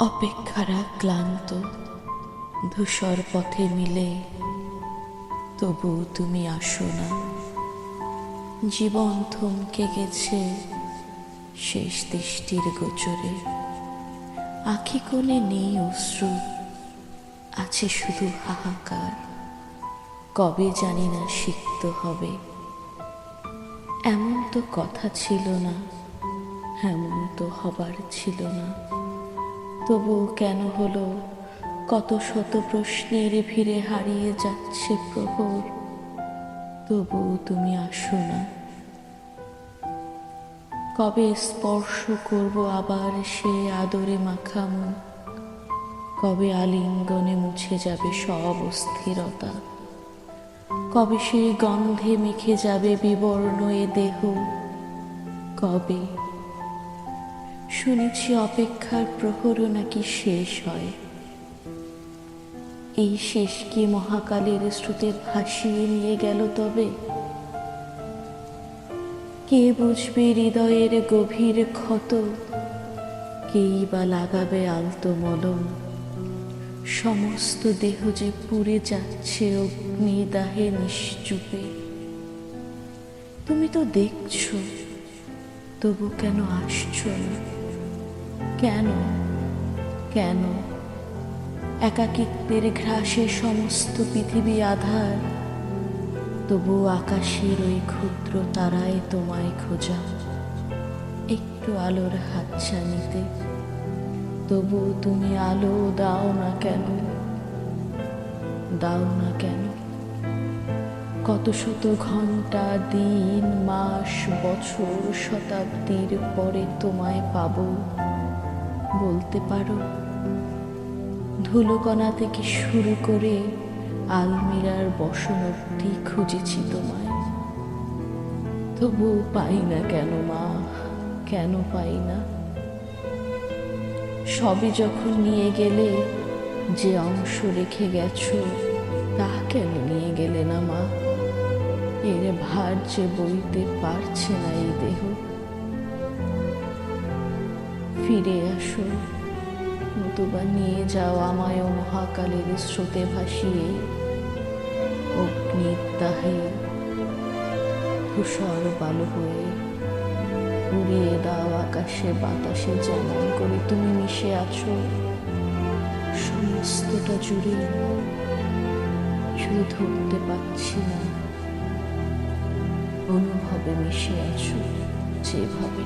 অপেক্ষারা ক্লান্ত ধূসর পথে মিলে, তবু তুমি আসো না। জীবন থমকে গেছে শেষ দৃষ্টির গোচরে। আখি কোণে নেই অশ্রু, আছে শুধু হাহাকার। কবে জানি না সিক্ত হবে। এমন তো কথা ছিল না, এমন তো হবার ছিল না। তবু কেন হলো? কত শত প্রশ্নের ভিড়ে হারিয়ে যাচ্ছে প্রহর। তবু তুমি আসো না। কবে স্পর্শ করব আবার সে আদরে মাখা মুখ? কবে আলিঙ্গনে মুছে যাবে সব অস্থিরতা? কবে সেই গন্ধে মেখে যাবে বিবর্ণ এ দেহ? কবে? শুনেছি অপেক্ষার প্রহরও নাকি শেষ হয়। এই শেষ কি মহাকালের স্রোতে ভাসিয়ে নিয়ে গেল তবে? কে বুঝবে হৃদয়ের গভীর ক্ষত? কেই বা লাগাবে আলতো মলম? সমস্ত দেহ যে পুড়ে যাচ্ছে অগ্নিদাহে নিশ্চুপে। তুমি তো দেখছো, তবু কেন আসছো না? কেন? কেন? একাকিত্বের ঘ্রাসে সমস্ত পৃথিবী আধার, তবু আকাশের ওই ক্ষুদ্র তারায় তোমায় খোঁজা। একটু আলোর হাতছানিতে, তবু তুমি আলো দাও না কেন? দাও না কেন? কত শত ঘন্টা, দিন, মাস, বছর, শতাব্দীর পরে তোমায় পাবো, বলতে পারো? ধুলোকণা থেকে শুরু করে আলমিরার বসন অবধি খুঁজেছি তোমায়, তবু পাই না কেন মা? কেন পাই না? সবই যখন নিয়ে গেলে, যে অংশ রেখে গেছো তা কেন নিয়ে গেলে না মা? এর ভার যে বইতে পারছে না এই দেহ। ফিরে আসো, নতুবা নিয়ে যাও আমায় মহাকালের স্রোতে ভাসিয়ে। অগ্নির দাহে ধূসর বালু হয়ে উড়িয়ে দাও আকাশে বাতাসে, যেমন করে তুমি মিশে আছো সমস্তটা জুড়ে। শুধু ধরতে পারছি না, অনুভবে মিশে আছো যেভাবে।